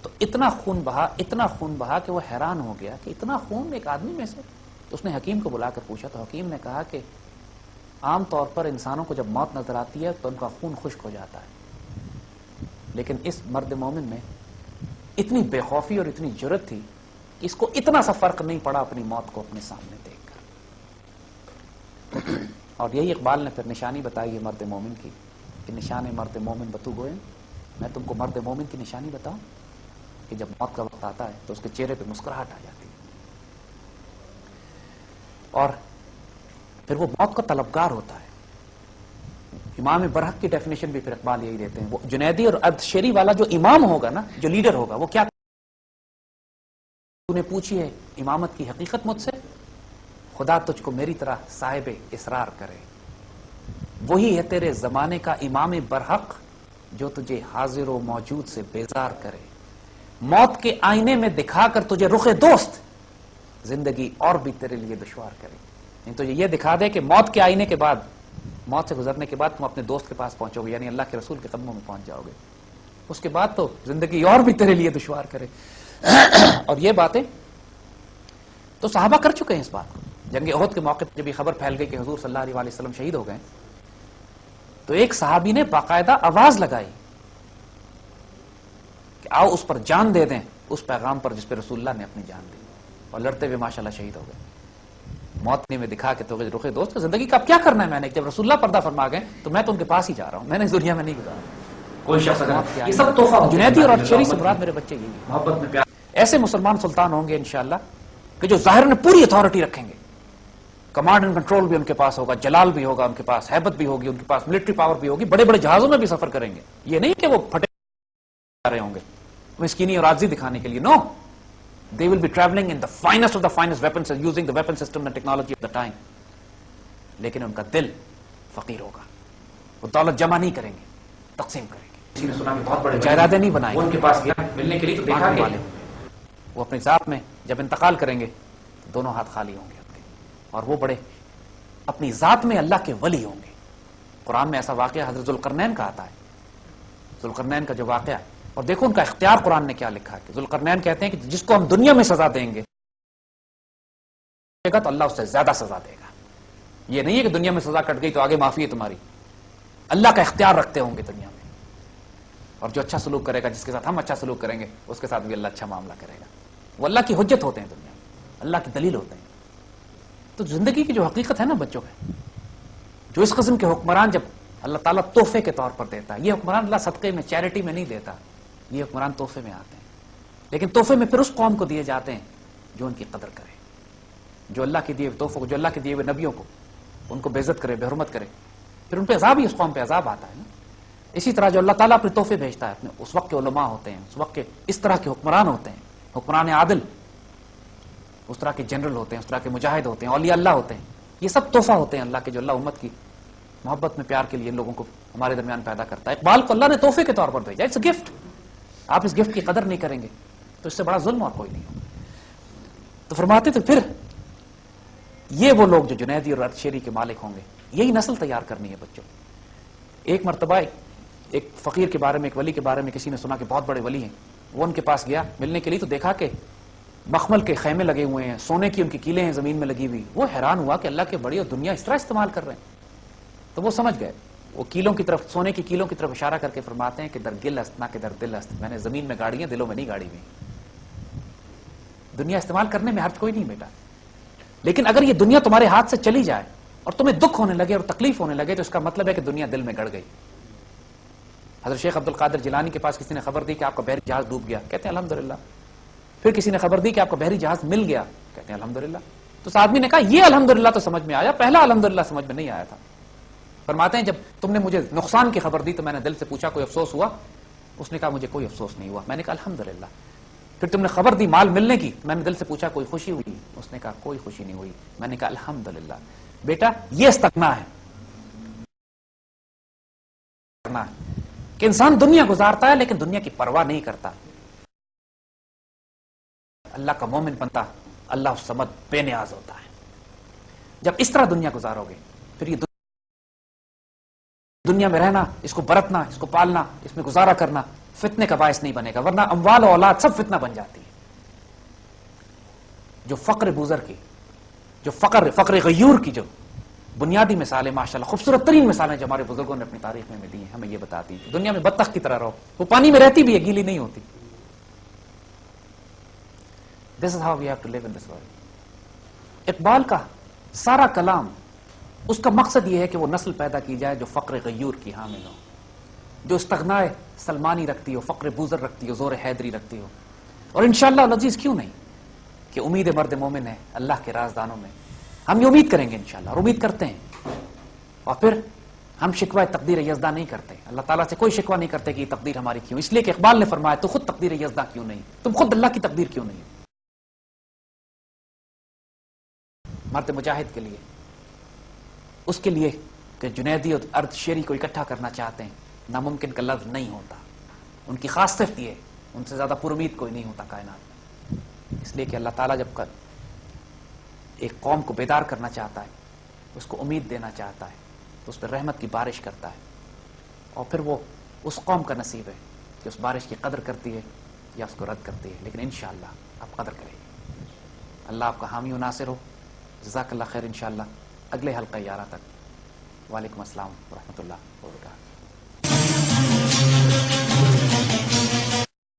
تو اتنا خون بہا کہ وہ حیران ہو گیا کہ اتنا خون ایک آدمی میں سے. تو اس نے حکیم کو بلا کر پوچھا تو حکیم نے کہا کہ عام طور پر انسانوں کو جب موت نظر آتی ہے تو ان کا خون خشک ہو جاتا ہے، لیکن اس مرد مومن میں اتنی بے خوفی اور اتنی جرأت تھی کہ اس کو اتنا سا فرق نہیں پڑا اپنی موت کو اپنے سامنے دیکھ کر. اور یہی اقبال نے پھر نشانی بتائی ہے مرد مومن کی کہ نشان مرد مومن بتو گوئے. میں تم کو مرد مومن کی نشانی بتاؤں کہ جب موت کا وقت آتا ہے تو اس کے چہرے پہ مسکراہٹ آ جاتی ہے، اور پھر وہ موت کا طلبگار ہوتا ہے. امام برحق کی ڈیفینیشن بھی پھر اقبال یہی دیتے ہیں. وہ جنیدی اور ارد شیری والا جو امام ہوگا نا، جو لیڈر ہوگا، وہ کیا تو نے پوچھی ہے امامت کی حقیقت مجھ سے، خدا تجھ کو میری طرح صاحب اسرار کرے. وہی ہے تیرے زمانے کا امام برحق جو تجھے حاضر و موجود سے بیزار کرے. موت کے آئینے میں دکھا کر تجھے رخ دوست زندگی اور بھی تیرے لیے دشوار کرے. نہیں تو یہ دکھا دے کہ موت کے آئینے کے بعد، موت سے گزرنے کے بعد تم اپنے دوست کے پاس پہنچو گے، یعنی اللہ کے رسول کے قدموں میں پہنچ جاؤ گے. اس کے بعد تو زندگی اور بھی تیرے لیے دشوار کرے. اور یہ باتیں تو صحابہ کر چکے ہیں. اس بات کو جنگ احد کے موقع پر جب یہ خبر پھیل گئی کہ حضور صلی اللہ علیہ وسلم شہید ہو گئے تو ایک صحابی نے باقاعدہ آواز لگائی کہ آؤ اس پر جان دے دیں، اس پیغام پر جس پہ رسول اللہ نے اپنی جان دی، اور لڑتے ہوئے ماشاءاللہ شہید ہو گئے۔ موت نے میں دکھا کہ تو رخ دوست زندگی کا اب کیا کرنا ہے میں نے، جب رسول اللہ پردہ فرما گئے تو میں تو ان کے پاس ہی جا رہا ہوں، میں نے اس دنیا میں نہیں گزارا کوئی شخص یہ سب تحفہ۔ جنیدی اور ارشیری سے مراد میرے بچے یہی ہیں۔ محبت میں پیار ایسے مسلمان سلطان ہوں گے انشاءاللہ کہ جو ظاہر میں پوری اتھارٹی رکھیں گے، کمانڈ اینڈ کنٹرول بھی ان کے پاس ہوگا، جلال بھی ہوگا ان کے پاس، ہیبت بھی ہوگی ان کے پاس، ملٹری پاور بھی ہوگی، بڑے بڑے جہازوں میں بھی سفر کریں گے۔ یہ نہیں کہ وہ پھٹے رہے ہوں گے مسکینی اور عاجزی دکھانے کے لیے، نو، they will be traveling in the finest of the finest weapons and using the weapon system and technology of the time. لیکن ان کا دل فقیر ہوگا، وہ دولت جمع نہیں کریں گے، تقسیم کریں گے، کسی نے سنا کہ بہت بڑے جائیدادیں نہیں بنائیں وہ ان گے، کے پاس گیا ملنے کے لیے تو دیکھا مانگنے کہ والے ہوں گے۔ وہ اپنی ذات میں جب انتقال کریں گے تو دونوں ہاتھ خالی ہوں گے ان کے، اور وہ بڑے اپنی ذات میں اللہ کے ولی ہوں گے۔ قرآن میں ایسا واقعہ حضرت ذوالقرنین کا آتا ہے، ذوالقرنین کا جو واقعہ ہے، اور دیکھو ان کا اختیار قرآن نے کیا لکھا ہے کہ ذوالقرنین کہتے ہیں کہ جس کو ہم دنیا میں سزا دیں گے تو اللہ اس سے زیادہ سزا دے گا۔ یہ نہیں ہے کہ دنیا میں سزا کٹ گئی تو آگے معافی ہے تمہاری، اللہ کا اختیار رکھتے ہوں گے دنیا میں، اور جو اچھا سلوک کرے گا، جس کے ساتھ ہم اچھا سلوک کریں گے اس کے ساتھ بھی اللہ اچھا معاملہ کرے گا۔ وہ اللہ کی حجت ہوتے ہیں دنیا میں، اللہ کی دلیل ہوتے ہیں۔ تو زندگی کی جو حقیقت ہے نا بچوں کے، جو اس قسم کے حکمران جب اللہ تعالیٰ تحفے کے طور پر دیتا ہے، یہ حکمران اللہ صدقے میں چیریٹی میں نہیں دیتا، یہ حکمران تحفے میں آتے ہیں، لیکن تحفے میں پھر اس قوم کو دیے جاتے ہیں جو ان کی قدر کرے، جو اللہ کے دیے ہوئے تحفوں کو، جو اللہ کے دیے ہوئے نبیوں کو، ان کو بے عزت کرے، بے حرمت کرے، پھر ان پہ عذاب ہی اس قوم پہ عذاب آتا ہے نا۔ اسی طرح جو اللہ تعالیٰ اپنے تحفے بھیجتا ہے، اپنے اس وقت کے علماء ہوتے ہیں، اس وقت کے اس طرح کے حکمران ہوتے ہیں، حکمران عادل، اس طرح کے جنرل ہوتے ہیں، اس طرح کے مجاہد ہوتے ہیں، اولیاء اللہ ہوتے ہیں، یہ سب تحفہ ہوتے ہیں اللہ کے، جو اللہ امت کی محبت میں پیار کے لیے ان لوگوں کو ہمارے درمیان پیدا کرتا ہے۔ اقبال کو اللہ نے تحفے کے طور پر بھیجا، اٹس اے گفٹ، آپ اس گفٹ کی قدر نہیں کریں گے تو اس سے بڑا ظلم اور کوئی نہیں ہوگا۔ تو فرماتے تھے پھر یہ وہ لوگ جو جنیدی اور ارشیری کے مالک ہوں گے، یہی نسل تیار کرنی ہے بچوں۔ ایک مرتبہ ایک فقیر کے بارے میں، ایک ولی کے بارے میں کسی نے سنا کہ بہت بڑے ولی ہیں، وہ ان کے پاس گیا ملنے کے لیے تو دیکھا کہ مخمل کے خیمے لگے ہوئے ہیں، سونے کی ان کی کیلیں ہیں زمین میں لگی ہوئی۔ وہ حیران ہوا کہ اللہ کے بڑی اور دنیا اس طرح استعمال کر رہے ہیں، تو وہ سمجھ گئے، وہ کیلوں کی طرف، سونے کی کیلوں کی طرف اشارہ کر کے فرماتے ہیں کہ در گل است نہ کہ در دل است، میں نے زمین میں گاڑی ہیں، دلوں میں نہیں گاڑی ہوئی۔ دنیا استعمال کرنے میں حرج کوئی نہیں بیٹا، لیکن اگر یہ دنیا تمہارے ہاتھ سے چلی جائے اور تمہیں دکھ ہونے لگے اور تکلیف ہونے لگے تو اس کا مطلب ہے کہ دنیا دل میں گڑ گئی۔ حضرت شیخ عبد القادر جیلانی کے پاس کسی نے خبر دی کہ آپ کا بحری جہاز ڈوب گیا، کہتے ہیں الحمدللہ۔ پھر کسی نے خبر دی کہ آپ کا بحری جہاز مل گیا، کہتے ہیں الحمدللہ۔ تو اس آدمی نے کہا یہ الحمدللہ تو سمجھ میں آیا، پہلا الحمدللہ سمجھ میں نہیں آیا تھا۔ فرماتے ہیں جب تم نے مجھے نقصان کی خبر دی تو میں نے دل سے پوچھا کوئی افسوس ہوا؟ اس نے کہا مجھے کوئی افسوس نہیں ہوا۔ میں نے کہا الحمدللہ۔ پھر تم نے خبر دی مال ملنے کی، میں نے دل سے پوچھا کوئی خوشی ہوئی؟ اس نے کہا کوئی خوشی نہیں ہوئی۔ میں نے کہا الحمدللہ۔ بیٹا یہ استغنا ہے کہ انسان دنیا گزارتا ہے لیکن دنیا کی پرواہ نہیں کرتا۔ اللہ کا مومن بنتا، اللہ الصمد بے نیاز ہوتا ہے۔ جب اس طرح دنیا گزارو گے پھر یہ دنیا میں رہنا، اس کو برتنا، اس کو پالنا، اس میں گزارا کرنا فتنے کا باعث نہیں بنے گا، ورنہ اموال و اولاد سب فتنہ بن جاتی ہے۔ جو فقر بوزر کی، جو فقر غیور کی جو بنیادی مثالیں، ماشاءاللہ خوبصورت ترین مثالیں جو ہمارے بزرگوں نے اپنی تاریخ میں دی ہیں، ہمیں یہ بتاتی ہیں دنیا میں بطخ کی طرح رہو، وہ پانی میں رہتی بھی ہے، گیلی نہیں ہوتی۔ This is how we have to live in this world۔ Iqbal کا سارا کلام اس کا مقصد یہ ہے کہ وہ نسل پیدا کی جائے جو فقر غیور کی حامل ہو، جو استغنائے سلمانی رکھتی ہو، فقر بوزر رکھتی ہو، زور حیدری رکھتی ہو۔ اور انشاءاللہ العزیز کیوں نہیں کہ امید مرد مومن ہے اللہ کے رازدانوں میں، ہم یہ امید کریں گے انشاءاللہ، اور امید کرتے ہیں، اور پھر ہم شکوہ تقدیر یزداں نہیں کرتے، اللہ تعالیٰ سے کوئی شکوہ نہیں کرتے کہ یہ تقدیر ہماری کیوں، اس لیے کہ اقبال نے فرمایا تو خود تقدیر یزداں کیوں نہیں، تم خود اللہ کی تقدیر کیوں نہیں۔ مرد مجاہد کے لیے، اس کے لیے کہ جنیدی اور ارد شیری کو اکٹھا کرنا چاہتے ہیں، ناممکن کا لفظ نہیں ہوتا۔ ان کی خاص صفت یہ ہے، ان سے زیادہ پر امید کوئی نہیں ہوتا کائنات میں، اس لیے کہ اللہ تعالیٰ جب ایک قوم کو بیدار کرنا چاہتا ہے، اس کو امید دینا چاہتا ہے تو اس پر رحمت کی بارش کرتا ہے، اور پھر وہ اس قوم کا نصیب ہے کہ اس بارش کی قدر کرتی ہے یا اس کو رد کرتی ہے، لیکن انشاءاللہ آپ قدر کریں گے۔ اللہ آپ کا حامی و ناصر ہو۔ جزاک اللہ خیر۔ انشاءاللہ اگلے حلقہ 11 تک وعلیکم السلام ورحمۃ اللہ وبرکاتہ.